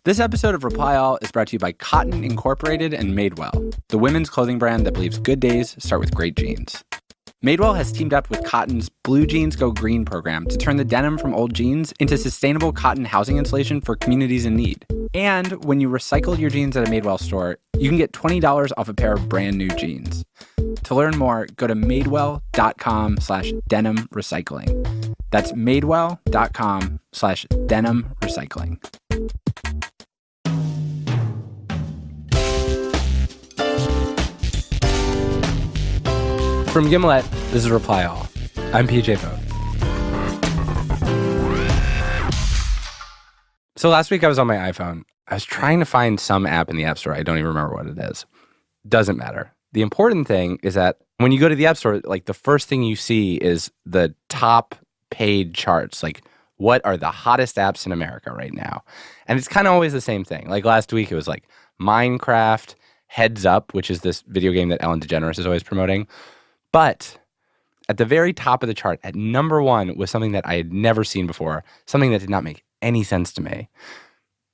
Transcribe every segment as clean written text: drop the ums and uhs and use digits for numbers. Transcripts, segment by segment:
This episode of Reply All is brought to you by Cotton Incorporated and Madewell, the women's clothing brand that believes good days start with great jeans. Madewell has teamed up with Cotton's Blue Jeans Go Green program to turn the denim from old jeans into sustainable cotton housing insulation for communities in need. And when you recycle your jeans at a Madewell store, you can get $20 off a pair of brand new jeans. To learn more, go to madewell.com /denim recycling. That's madewell.com /denim recycling. From Gimlet, this is Reply All. I'm PJ Vogt. So last week I was on my iPhone. I was trying to find some app in the App Store. I don't even remember what it is. Doesn't matter. The important thing is that when you go to the App Store, like the first thing you see is the top paid charts. Like, what are the hottest apps in America right now? And it's kind of always the same thing. Like last week, it was like Minecraft, Heads Up, which is this video game that Ellen DeGeneres is always promoting. But at the very top of the chart, at number one, was something that I had never seen before, something that did not make any sense to me.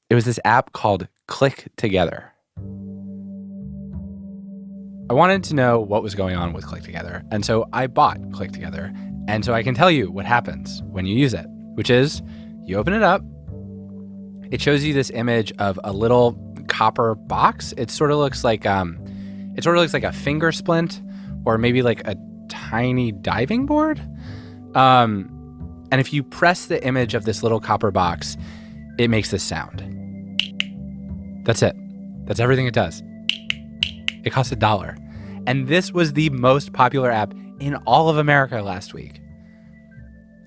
It was this app called Click Together. I wanted to know what was going on with Click Together, and so I bought Click Together. And so I can tell you what happens when you use it, which is you open it up. It shows you this image of a little copper box. It sort of looks like a finger splint, or maybe like a tiny diving board. And if you press the image of this little copper box, it makes this sound. That's it. That's everything it does. It costs $1. And this was the most popular app in all of America last week.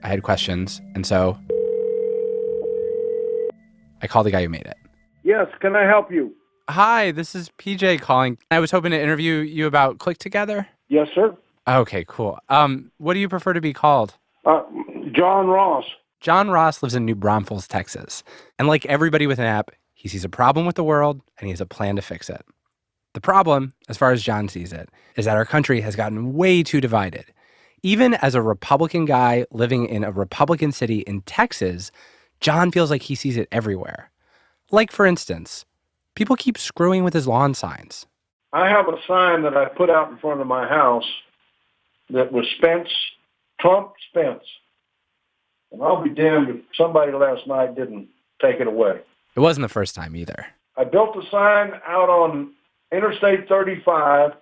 I had questions, and so I called the guy who made it. Yes, can I help you? Hi, this is PJ calling. I was hoping to interview you about Click Together. Yes, sir. Okay, cool. What do you prefer to be called? John Ross. John Ross lives in New Braunfels, Texas. And like everybody with an app, he sees a problem with the world and he has a plan to fix it. The problem, as far as John sees it, is that our country has gotten way too divided. Even as a Republican guy living in a Republican city in Texas, John feels like he sees it everywhere. Like, for instance, people keep screwing with his lawn signs. I have a sign that I put out in front of my house that was Trump Spence. And I'll be damned if somebody last night didn't take it away. It wasn't the first time either. I built a sign out on Interstate 35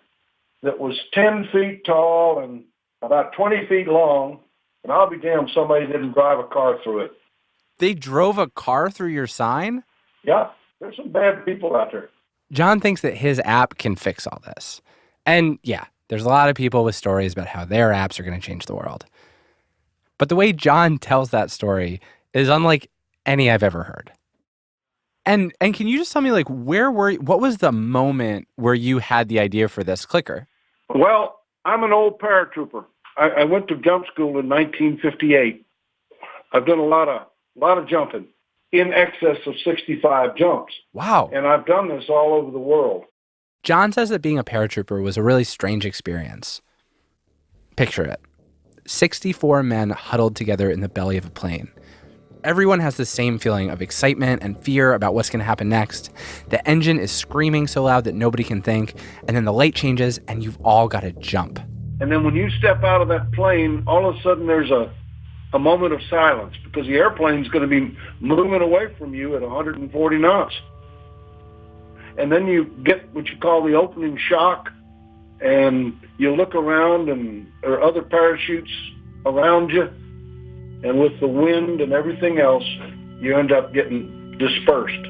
that was 10 feet tall and about 20 feet long, and I'll be damned somebody didn't drive a car through it. They drove a car through your sign? Yeah, there's some bad people out there. John thinks that his app can fix all this. And yeah, there's a lot of people with stories about how their apps are going to change the world. But the way John tells that story is unlike any I've ever heard. And can you just tell me, like, what was the moment where you had the idea for this clicker? Well, I'm an old paratrooper. I went to jump school in 1958. I've done a lot of jumping, in excess of 65 jumps. Wow. And I've done this all over the world. John says that being a paratrooper was a really strange experience. Picture it. 64 men huddled together in the belly of a plane. Everyone has the same feeling of excitement and fear about what's going to happen next. The engine is screaming so loud that nobody can think, and then the light changes and you've all got to jump. And then when you step out of that plane, all of a sudden there's a moment of silence because the airplane's going to be moving away from you at 140 knots. And then you get what you call the opening shock, and you look around and there are other parachutes around you, and with the wind and everything else, you end up getting dispersed.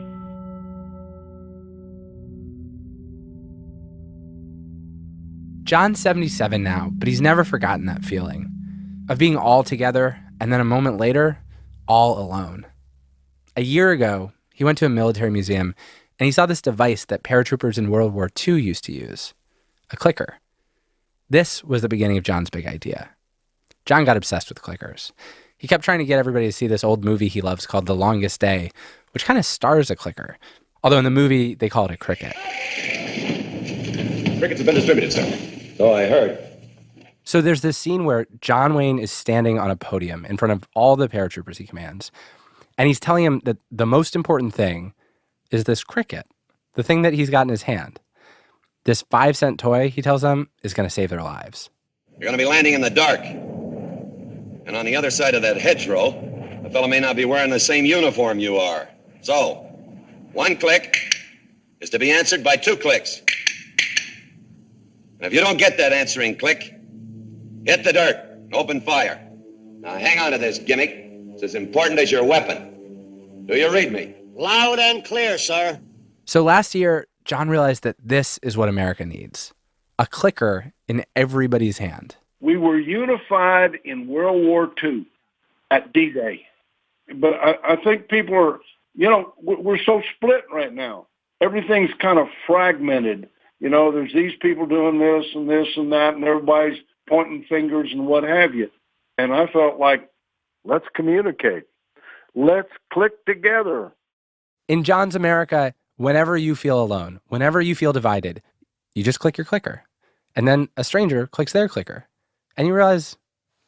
John's 77 now, but he's never forgotten that feeling of being all together and then a moment later, all alone. A year ago, he went to a military museum and he saw this device that paratroopers in World War II used to use, a clicker. This was the beginning of John's big idea. John got obsessed with clickers. He kept trying to get everybody to see this old movie he loves called The Longest Day, which kind of stars a clicker. Although in the movie, they call it a cricket. Crickets have been distributed, sir. So I heard. So there's this scene where John Wayne is standing on a podium in front of all the paratroopers he commands. And he's telling him that the most important thing is this cricket, the thing that he's got in his hand. This 5-cent toy, he tells them, is going to save their lives. You're going to be landing in the dark. And on the other side of that hedgerow, the fellow may not be wearing the same uniform you are. So, 1 click is to be answered by 2 clicks. And if you don't get that answering click, hit the dirt and open fire. Now hang on to this gimmick. It's as important as your weapon. Do you read me? Loud and clear, sir. So last year, John realized that this is what America needs. A clicker in everybody's hand. We were unified in World War II at D-Day. But I think people are, we're so split right now. Everything's kind of fragmented. There's these people doing this and this and that, and everybody's pointing fingers and what have you. And I felt like, let's communicate. Let's click together. In John's America, whenever you feel alone, whenever you feel divided, you just click your clicker. And then a stranger clicks their clicker. And you realize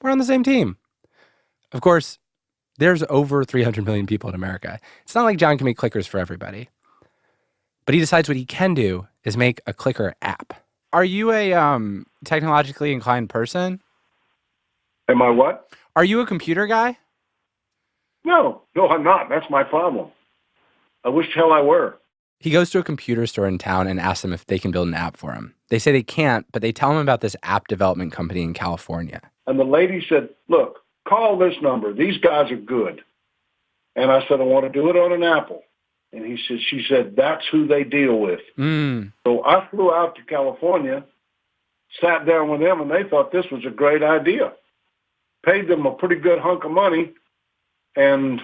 we're on the same team. Of course, there's over 300 million people in America. It's not like John can make clickers for everybody. But he decides what he can do is make a clicker app. Are you a technologically inclined person? Am I what? Are you a computer guy? No, I'm not. That's my problem. I wish hell I were. He goes to a computer store in town and asks them if they can build an app for him. They say they can't, but they tell him about this app development company in California. And the lady said, look, call this number. These guys are good. And I said, I want to do it on an Apple. And she said, that's who they deal with. So I flew out to California, sat down with them, and they thought this was a great idea. Paid them a pretty good hunk of money, and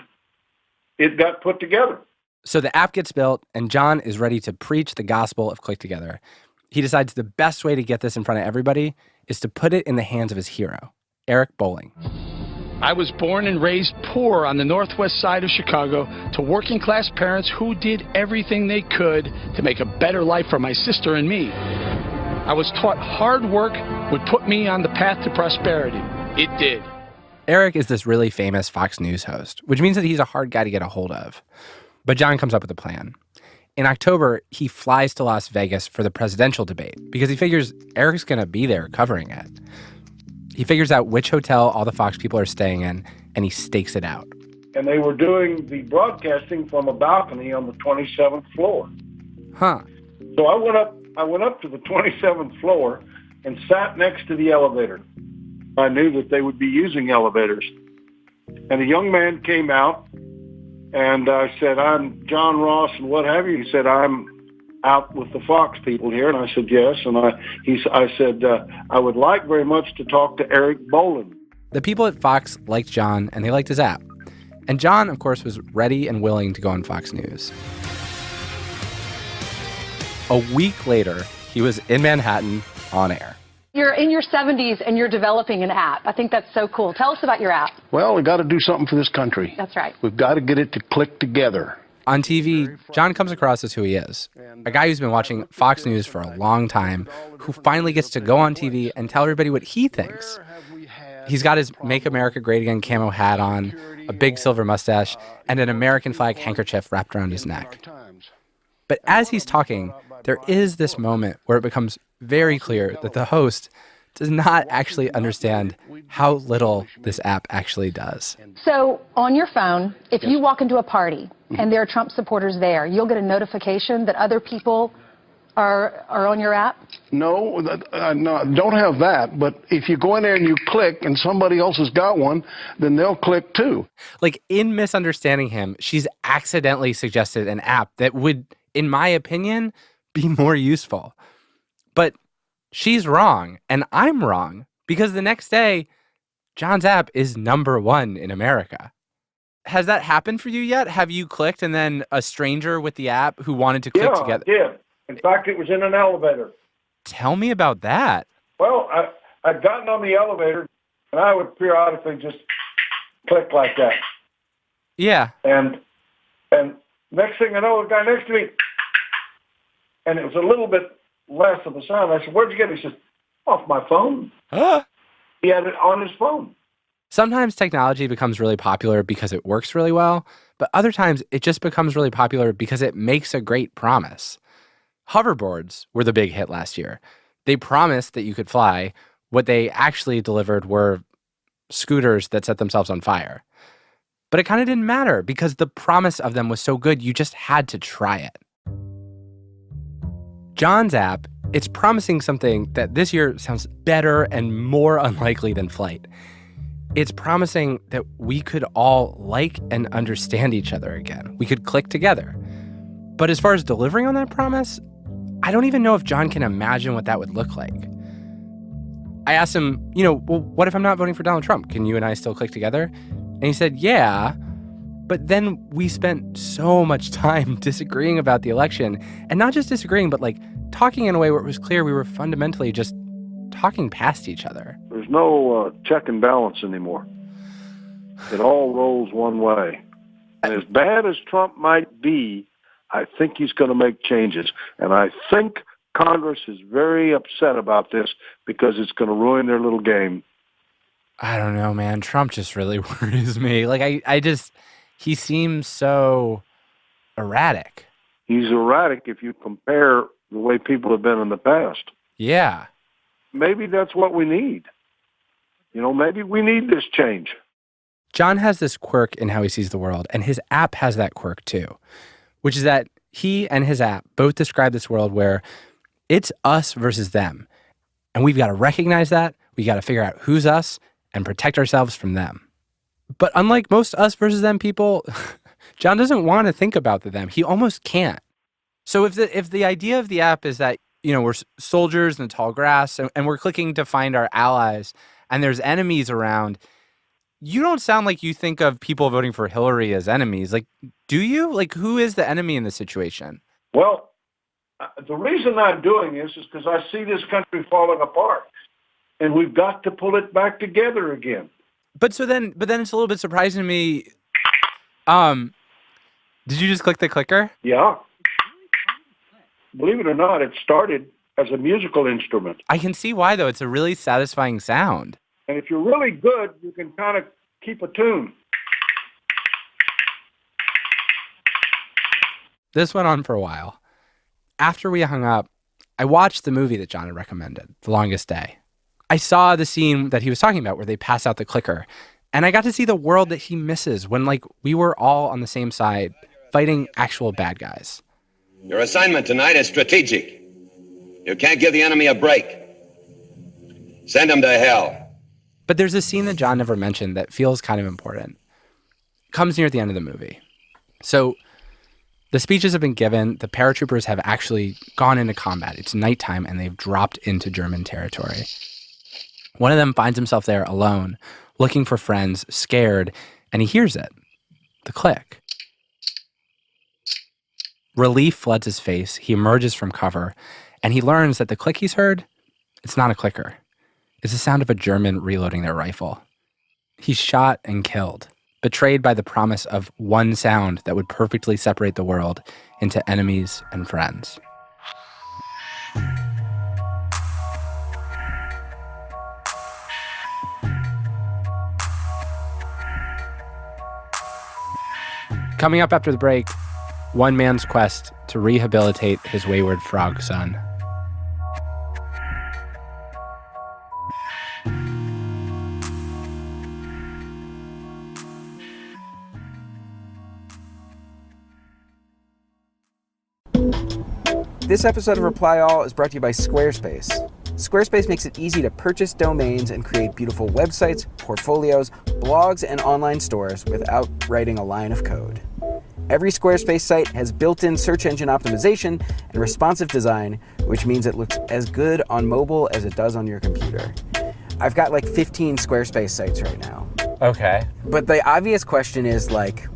it got put together. So the app gets built, and John is ready to preach the gospel of Click Together. He decides the best way to get this in front of everybody is to put it in the hands of his hero, Eric Bolling. I was born and raised poor on the northwest side of Chicago to working-class parents who did everything they could to make a better life for my sister and me. I was taught hard work would put me on the path to prosperity. It did. Eric is this really famous Fox News host, which means that he's a hard guy to get a hold of. But John comes up with a plan. In October, he flies to Las Vegas for the presidential debate because he figures Eric's going to be there covering it. He figures out which hotel all the Fox people are staying in, and he stakes it out. And they were doing the broadcasting from a balcony on the 27th floor. Huh. So I went up to the 27th floor and sat next to the elevator. I knew that they would be using elevators. And a young man came out, and I said, I'm John Ross and what have you. He said, I'm out with the Fox people here. And I said, yes. And I said, I would like very much to talk to Eric Bolling. The people at Fox liked John, and they liked his app. And John, of course, was ready and willing to go on Fox News. A week later, he was in Manhattan on air. You're in your 70s and you're developing an app. I think that's so cool. Tell us about your app. Well, we got to do something for this country. That's right. We've got to get it to click together. On TV, John comes across as who he is, a guy who's been watching Fox News for a long time, who finally gets to go on TV and tell everybody what he thinks. He's got his Make America Great Again camo hat on, a big silver mustache, and an American flag handkerchief wrapped around his neck. But as he's talking, there is this moment where it becomes very clear that the host does not actually understand how little this app actually does. So on your phone, if you walk into a party and there are Trump supporters there, you'll get a notification that other people are on your app? No, don't have that. But if you go in there and you click and somebody else has got one, then they'll click too. Like, in misunderstanding him, she's accidentally suggested an app that would, in my opinion, be more useful. But she's wrong, and I'm wrong, because the next day, John's app is #1 in America. Has that happened for you yet? Have you clicked and then a stranger with the app who wanted to click together? Yeah, I did. In fact, it was in an elevator. Tell me about that. Well, I'd gotten on the elevator, and I would periodically just click like that. Yeah. And next thing I know, the guy next to me, and it was a little bit less of a sound. I said, where'd you get it? He said, off my phone. Huh? He had it on his phone. Sometimes technology becomes really popular because it works really well, but other times it just becomes really popular because it makes a great promise. Hoverboards were the big hit last year. They promised that you could fly. What they actually delivered were scooters that set themselves on fire. But it kind of didn't matter because the promise of them was so good, you just had to try it. John's app, it's promising something that this year sounds better and more unlikely than flight. It's promising that we could all like and understand each other again. We could click together. But as far as delivering on that promise, I don't even know if John can imagine what that would look like. I asked him, well, what if I'm not voting for Donald Trump? Can you and I still click together? And he said, yeah. But then we spent so much time disagreeing about the election, and not just disagreeing, but like talking in a way where it was clear we were fundamentally just talking past each other. There's no check and balance anymore. It all rolls one way. And as bad as Trump might be, I think he's going to make changes. And I think Congress is very upset about this because it's going to ruin their little game. I don't know, man. Trump just really worries me. Like, he seems so erratic. He's erratic if you compare the way people have been in the past. Yeah. Maybe that's what we need. Maybe we need this change. John has this quirk in how he sees the world, and his app has that quirk too, which is that he and his app both describe this world where it's us versus them. And we've got to recognize that. We got to figure out who's us and protect ourselves from them. But unlike most us versus them people, John doesn't want to think about the them. He almost can't. So if the idea of the app is that, we're soldiers in the tall grass and we're clicking to find our allies and there's enemies around, you don't sound like you think of people voting for Hillary as enemies. Like, do you? Like, who is the enemy in this situation? Well, the reason I'm doing this is because I see this country falling apart, and we've got to pull it back together again. But then it's a little bit surprising to me. Did you just click the clicker? Yeah. Believe it or not, it started as a musical instrument. I can see why, though. It's a really satisfying sound. And if you're really good, you can kind of keep a tune. This went on for a while. After we hung up, I watched the movie that John had recommended, The Longest Day. I saw the scene that he was talking about where they pass out the clicker, and I got to see the world that he misses when, we were all on the same side fighting actual bad guys. Your assignment tonight is strategic. You can't give the enemy a break. Send him to hell. But there's a scene that John never mentioned that feels kind of important. It comes near the end of the movie. So the speeches have been given. The paratroopers have actually gone into combat. It's nighttime, and they've dropped into German territory. One of them finds himself there alone, looking for friends, scared, and he hears it. The click. Relief floods his face. He emerges from cover, and he learns that the click he's heard, it's not a clicker. It's the sound of a German reloading their rifle. He's shot and killed, betrayed by the promise of one sound that would perfectly separate the world into enemies and friends. Coming up after the break, one man's quest to rehabilitate his wayward frog son. This episode of Reply All is brought to you by Squarespace. Squarespace makes it easy to purchase domains and create beautiful websites, portfolios, blogs, and online stores without writing a line of code. Every Squarespace site has built-in search engine optimization and responsive design, which means it looks as good on mobile as it does on your computer. I've got 15 Squarespace sites right now. Okay. But the obvious question is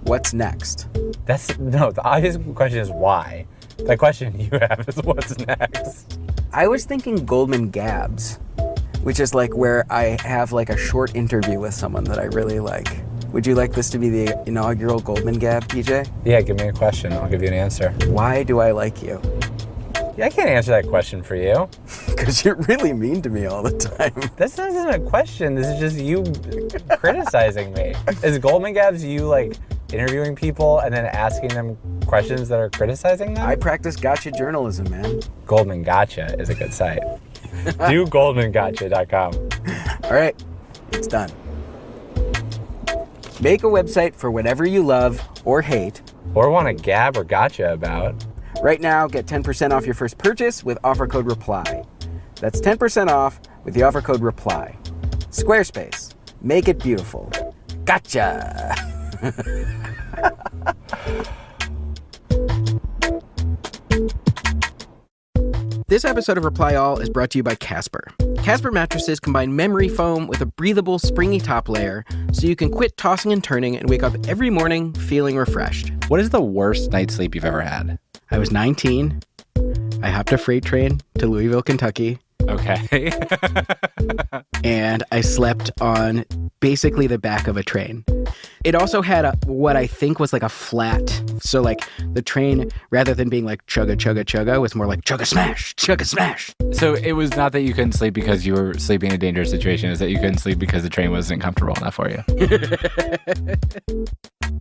what's next? The obvious question is why. The question you have is what's next. I was thinking Goldman Gabs, which is where I have a short interview with someone that I really like. Would you like this to be the inaugural Goldman Gab, PJ? Yeah, give me a question. I'll give you an answer. Why do I like you? Yeah, I can't answer that question for you. Because you're really mean to me all the time. This isn't a question. This is just you criticizing me. Is Goldman Gabs you, like, interviewing people and then asking them questions that are criticizing them? I practice gotcha journalism, man. Goldman Gotcha is a good site. Do goldmangotcha.com. All right, it's done. Make a website for whatever you love or hate. Or want to gab or gotcha about. Right now, get 10% off your first purchase with offer code REPLY. That's 10% off with the offer code REPLY. Squarespace. Make it beautiful. Gotcha! This episode of Reply All is brought to you by Casper. Casper mattresses combine memory foam with a breathable, springy top layer so you can quit tossing and turning and wake up every morning feeling refreshed. What is the worst night's sleep you've ever had? I was 19. I hopped a freight train to Louisville, Kentucky. Okay. And I slept on basically the back of a train. It also had what I think was like a flat. So like the train, rather than being like chugga, chugga, chugga, was more like chugga smash, chugga smash. So it was not that you couldn't sleep because you were sleeping in a dangerous situation. It was that you couldn't sleep because the train wasn't comfortable enough for you.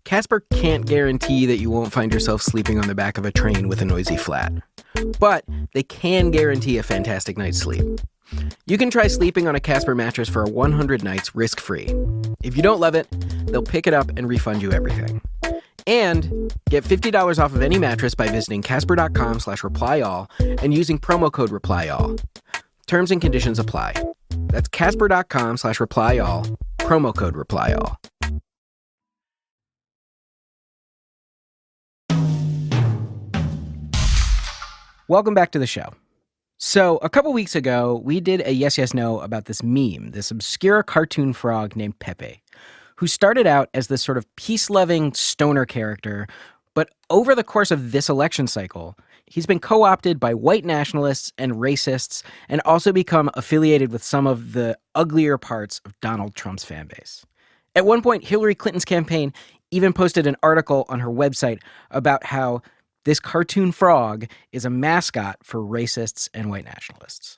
Casper can't guarantee that you won't find yourself sleeping on the back of a train with a noisy flat. But they can guarantee a fantastic night's sleep. You can try sleeping on a Casper mattress for 100 nights risk-free. If you don't love it, they'll pick it up and refund you everything. And get $50 off of any mattress by visiting casper.com/replyall and using promo code REPLYALL. Terms and conditions apply. That's casper.com/replyall, promo code REPLYALL. Welcome back to the show. So a couple weeks ago, we did a Yes, Yes, No about this meme, this obscure cartoon frog named Pepe, who started out as this sort of peace-loving stoner character, but over the course of this election cycle, he's been co-opted by white nationalists and racists and also become affiliated with some of the uglier parts of Donald Trump's fan base. At one point, Hillary Clinton's campaign even posted an article on her website about how this cartoon frog is a mascot for racists and white nationalists.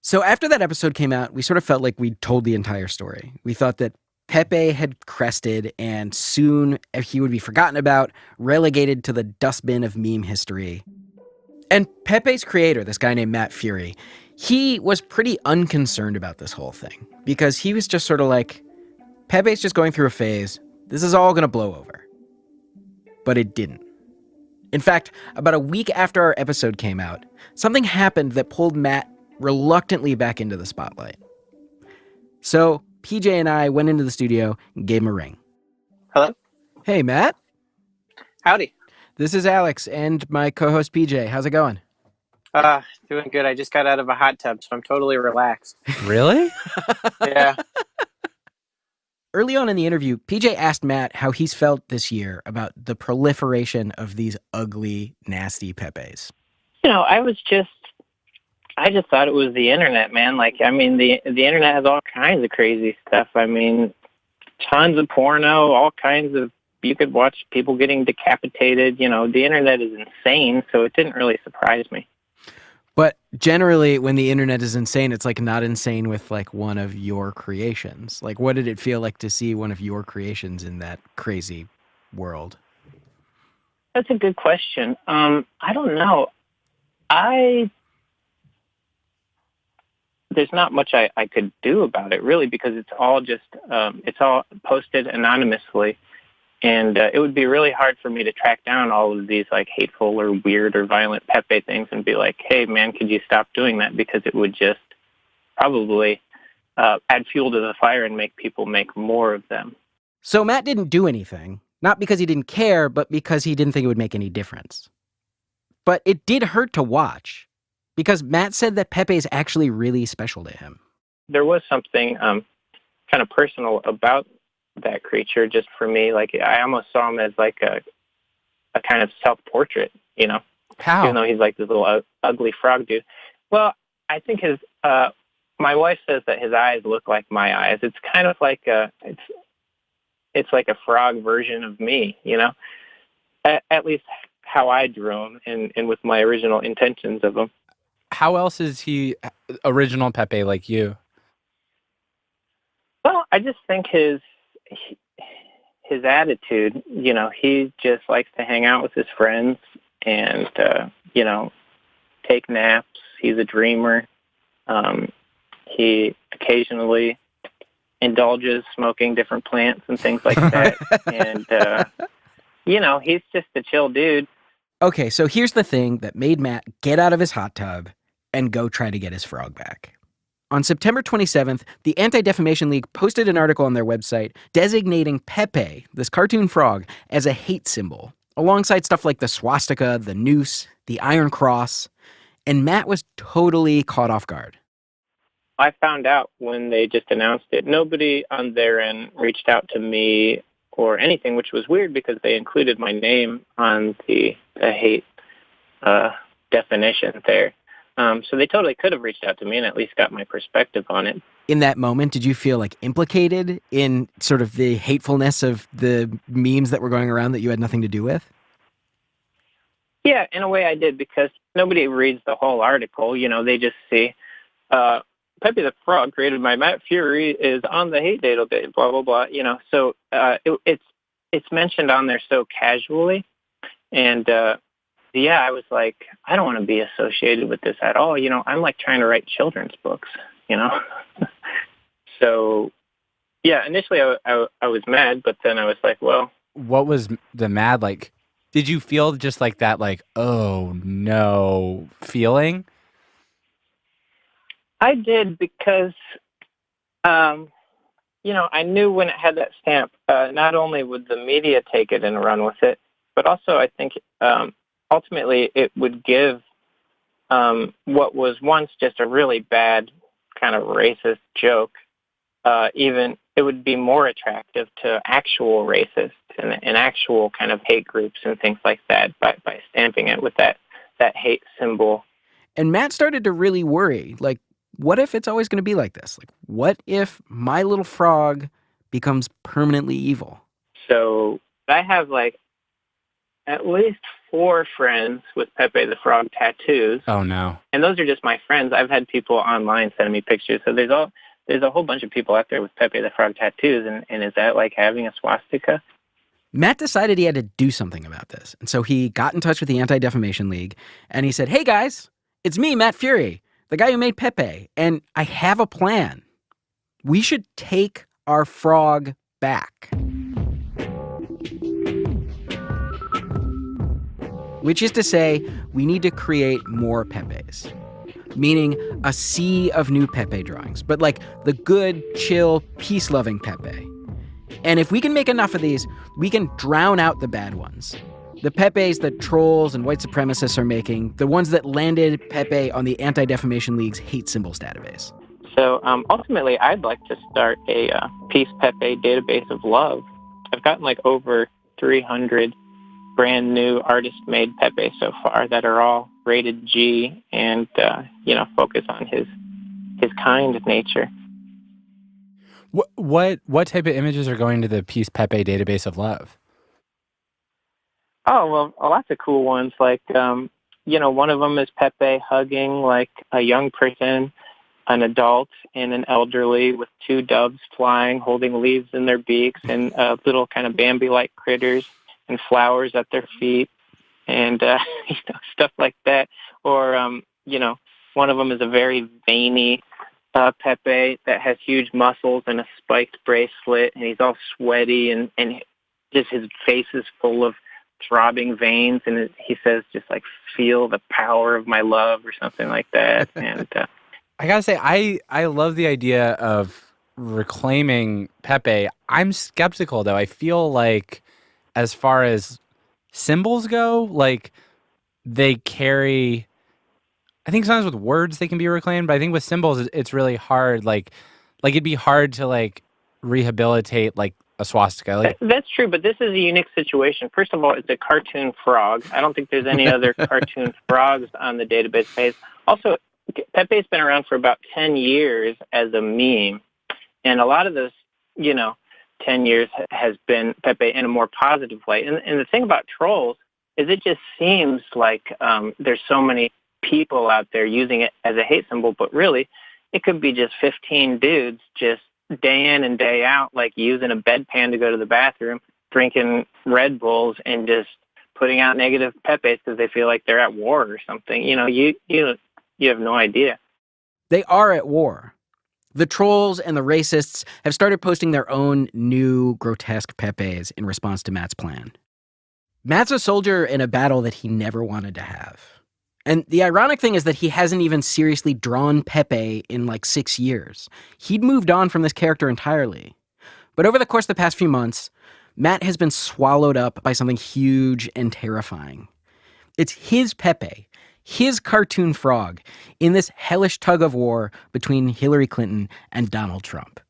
So after that episode came out, we sort of felt like we'd told the entire story. We thought that Pepe had crested and soon he would be forgotten about, relegated to the dustbin of meme history. And Pepe's creator, this guy named Matt Fury, he was pretty unconcerned about this whole thing because he was just sort of like, Pepe's just going through a phase. This is all going to blow over. But it didn't. In fact, about a week after our episode came out, something happened that pulled Matt reluctantly back into the spotlight. So PJ and I went into the studio and gave him a ring. Hello? Hey, Matt. Howdy. This is Alex and my co-host PJ. How's it going? Doing good. I just got out of a hot tub, so I'm totally relaxed. Really? Yeah. Early on in the interview, PJ asked Matt how he's felt this year about the proliferation of these ugly, nasty Pepes. You know, I just thought it was the internet, man. Like, I mean, the internet has all kinds of crazy stuff. I mean, tons of porno, all kinds of, you could watch people getting decapitated. You know, the internet is insane, so it didn't really surprise me. But generally, when the internet is insane, it's like not insane with like one of your creations. Like, what did it feel like to see one of your creations in that crazy world? That's a good question. I don't know. There's not much I could do about it, really, because it's all just, it's all posted anonymously. And it would be really hard for me to track down all of these like hateful or weird or violent Pepe things and be like, hey, man, could you stop doing that? Because it would just probably add fuel to the fire and make people make more of them. So Matt didn't do anything, not because he didn't care, but because he didn't think it would make any difference. But it did hurt to watch because Matt said that Pepe is actually really special to him. There was something kind of personal about that creature just for me. Like, I almost saw him as like a kind of self-portrait, you know? How? Even though he's like this little ugly frog dude. Well, I think my wife says that his eyes look like my eyes. It's kind of like it's like a frog version of me, you know? At least how I drew him and with my original intentions of him. how else is he original Pepe like you? Well, I just think his attitude, he just likes to hang out with his friends and, take naps. He's a dreamer. He occasionally indulges smoking different plants and things like that. And, he's just a chill dude. Okay, so here's the thing that made Matt get out of his hot tub and go try to get his frog back. On September 27th, the Anti-Defamation League posted an article on their website designating Pepe, this cartoon frog, as a hate symbol, alongside stuff like the swastika, the noose, the Iron Cross, and Matt was totally caught off guard. I found out when they just announced it. Nobody on their end reached out to me or anything, which was weird because they included my name on the hate definition there. So they totally could have reached out to me and at least got my perspective on it. In that moment, did you feel like implicated in sort of the hatefulness of the memes that were going around that you had nothing to do with? Yeah, in a way I did, because nobody reads the whole article. They just see Pepe the Frog, created by Matt Fury, is on the hate database, blah, blah, blah. So it's mentioned on there so casually. And I was like, I don't want to be associated with this at all. I'm like trying to write children's books, So, yeah, initially I was mad, but then I was like, well. What was the mad like? Did you feel just like that, like, oh no feeling? I did, because, I knew when it had that stamp, not only would the media take it and run with it, but also I think ultimately it would give what was once just a really bad kind of racist joke, it would be more attractive to actual racists and actual kind of hate groups and things like that by stamping it with that hate symbol. And Matt started to really worry, like, what if it's always going to be like this? Like, what if my little frog becomes permanently evil? So I have like at least 4 friends with Pepe the Frog tattoos. Oh no! And those are just my friends. I've had people online sending me pictures. So there's a whole bunch of people out there with Pepe the Frog tattoos. And is that like having a swastika? Matt decided he had to do something about this. And so he got in touch with the Anti-Defamation League and he said, hey guys, it's me, Matt Fury, the guy who made Pepe, and I have a plan. We should take our frog back. Which is to say, we need to create more Pepes. Meaning a sea of new Pepe drawings, but like the good, chill, peace-loving Pepe. And if we can make enough of these, we can drown out the bad ones. The Pepes that trolls and white supremacists are making, the ones that landed Pepe on the Anti-Defamation League's hate symbols database. So ultimately, I'd like to start a Peace Pepe database of love. I've gotten like over 300 brand new artist-made Pepe so far that are all rated G and, focus on his kind nature. What type of images are going to the Peace Pepe database of love? Oh, well, lots of cool ones. Like, one of them is Pepe hugging like a young person, an adult, and an elderly with 2 doves flying, holding leaves in their beaks, and little kind of Bambi-like critters and flowers at their feet, and stuff like that. Or, one of them is a very veiny Pepe that has huge muscles and a spiked bracelet, and he's all sweaty, and just his face is full of throbbing veins, and he says just like, feel the power of my love or something like that. And I gotta say, I love the idea of reclaiming Pepe. I'm skeptical though. I feel like as far as symbols go, like they carry, I think sometimes with words they can be reclaimed, but I think with symbols it's really hard. Like it'd be hard to like rehabilitate like a swastika. Like, that's true, but this is a unique situation. First of all, it's a cartoon frog. I don't think there's any other cartoon frogs on the database page. Also, Pepe's been around for about 10 years as a meme, and a lot of those, 10 years has been Pepe in a more positive way. And the thing about trolls is it just seems like there's so many people out there using it as a hate symbol, but really it could be just 15 dudes just day in and day out, like using a bedpan to go to the bathroom, drinking Red Bulls, and just putting out negative Pepes because they feel like they're at war or something. You know, you have no idea. They are at war. The trolls and the racists have started posting their own new grotesque Pepes in response to Matt's plan. Matt's a soldier in a battle that he never wanted to have. And the ironic thing is that he hasn't even seriously drawn Pepe in like 6 years. He'd moved on from this character entirely. But over the course of the past few months, Matt has been swallowed up by something huge and terrifying. It's his Pepe, his cartoon frog, in this hellish tug of war between Hillary Clinton and Donald Trump.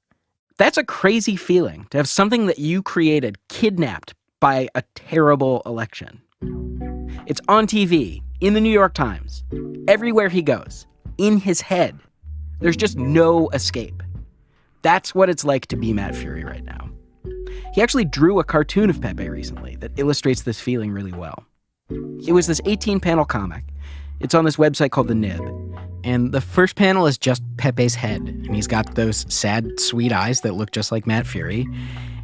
That's a crazy feeling, to have something that you created kidnapped by a terrible election. It's on TV, in the New York Times, everywhere he goes, in his head. There's just no escape. That's what it's like to be Matt Fury right now. He actually drew a cartoon of Pepe recently that illustrates this feeling really well. It was this 18-panel comic. It's on this website called The Nib. And the first panel is just Pepe's head. And he's got those sad, sweet eyes that look just like Matt Fury.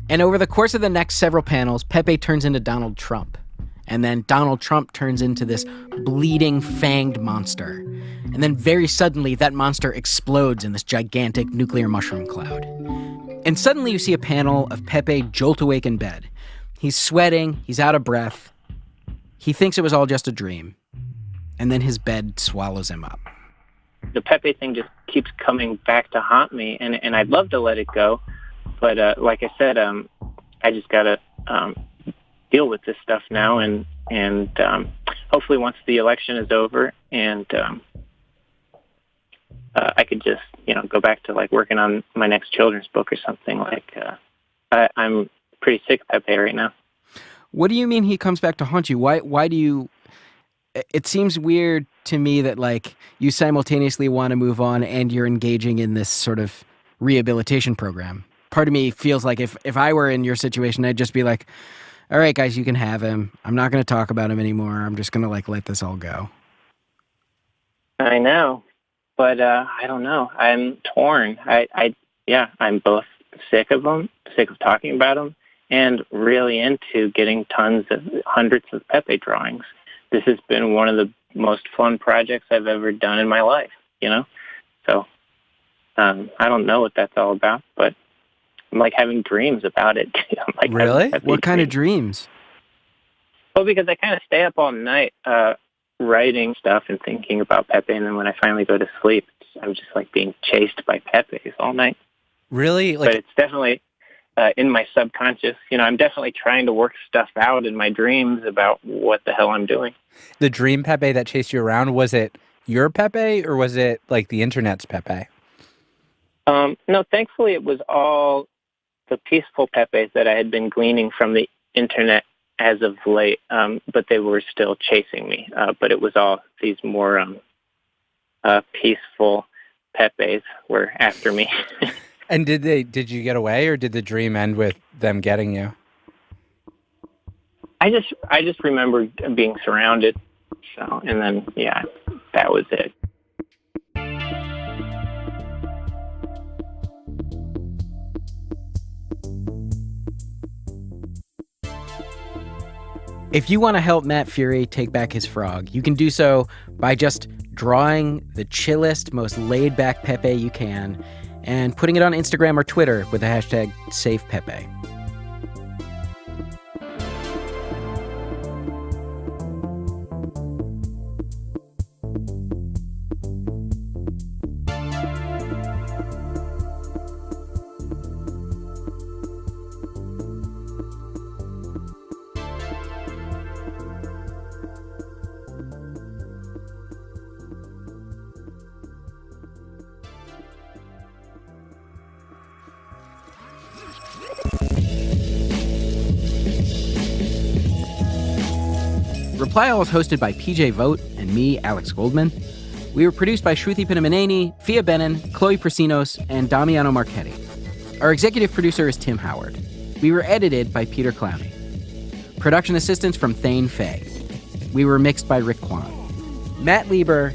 And over the course of the next several panels, Pepe turns into Donald Trump. And then Donald Trump turns into this bleeding, fanged monster. And then very suddenly, that monster explodes in this gigantic nuclear mushroom cloud. And suddenly you see a panel of Pepe jolt awake in bed. He's sweating, he's out of breath. He thinks it was all just a dream. And then his bed swallows him up. The Pepe thing just keeps coming back to haunt me, and I'd love to let it go. But like I said, I just got to deal with this stuff now, and hopefully once the election is over and I could just, go back to like working on my next children's book or something. Like I'm pretty sick of Pepe right now. What do you mean he comes back to haunt you? Why do you... It seems weird to me that like you simultaneously want to move on and you're engaging in this sort of rehabilitation program. Part of me feels like if I were in your situation, I'd just be like, all right, guys, you can have him. I'm not going to talk about him anymore. I'm just going to like let this all go. I know, but I don't know. I'm torn. I'm both sick of him, sick of talking about him, and really into getting hundreds of Pepe drawings. This has been one of the most fun projects I've ever done in my life, So I don't know what that's all about, but I'm like having dreams about it. I'm like, really? What kind of dreams? Well, because I kind of stay up all night writing stuff and thinking about Pepe, and then when I finally go to sleep, I'm just like being chased by Pepes all night. Really? But it's definitely in my subconscious. I'm definitely trying to work stuff out in my dreams about what the hell I'm doing. The dream Pepe that chased you around, was it your Pepe or was it like the internet's Pepe? No, thankfully it was all the peaceful Pepes that I had been gleaning from the internet as of late, but they were still chasing me. But it was all these more peaceful Pepes were after me. And did you get away, or did the dream end with them getting you? I just remember being surrounded. So, and then, that was it. If you want to help Matt Fury take back his frog, you can do so by just drawing the chillest, most laid-back Pepe you can and putting it on Instagram or Twitter with the hashtag SavePepe. Reply All is hosted by PJ Vogt and me, Alex Goldman. We were produced by Shruti Pinamaneni, Fia Benin, Chloe Prasinos, and Damiano Marchetti. Our executive producer is Tim Howard. We were edited by Peter Clowney. Production assistance from Thane Fay. We were mixed by Rick Kwan. Matt Lieber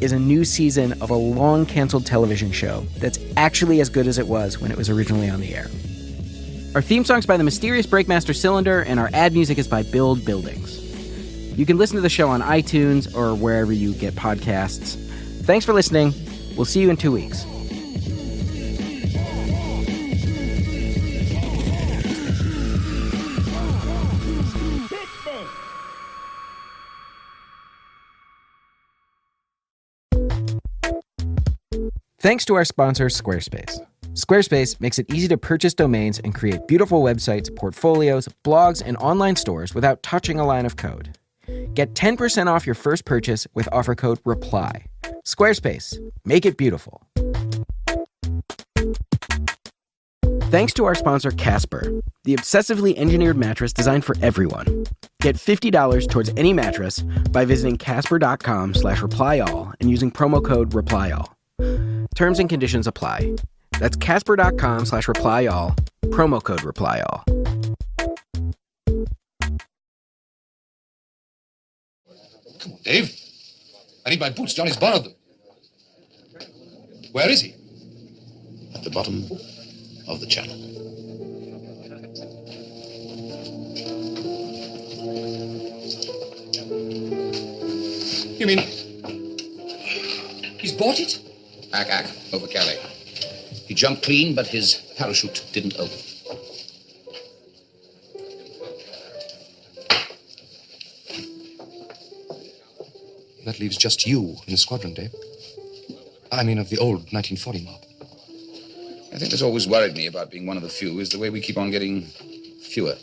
is a new season of a long-canceled television show that's actually as good as it was when it was originally on the air. Our theme song's by the mysterious Breakmaster Cylinder, and our ad music is by Build Buildings. You can listen to the show on iTunes or wherever you get podcasts. Thanks for listening. We'll see you in 2 weeks. Thanks to our sponsor, Squarespace. Squarespace makes it easy to purchase domains and create beautiful websites, portfolios, blogs, and online stores without touching a line of code. Get 10% off your first purchase with offer code REPLY. Squarespace. Make it beautiful. Thanks to our sponsor, Casper, the obsessively engineered mattress designed for everyone. Get $50 towards any mattress by visiting casper.com/replyall and using promo code REPLYALL. Terms and conditions apply. That's casper.com/replyall, promo code REPLYALL. Come on, Dave. I need my boots. Johnny's borrowed them. Where is he? At the bottom of the channel. You mean he's bought it? Ack, over Kelly. He jumped clean, but his parachute didn't open. That leaves just you in the squadron, Dave. I mean, of the old 1940 mob. I think that's always worried me about being one of the few is the way we keep on getting fewer.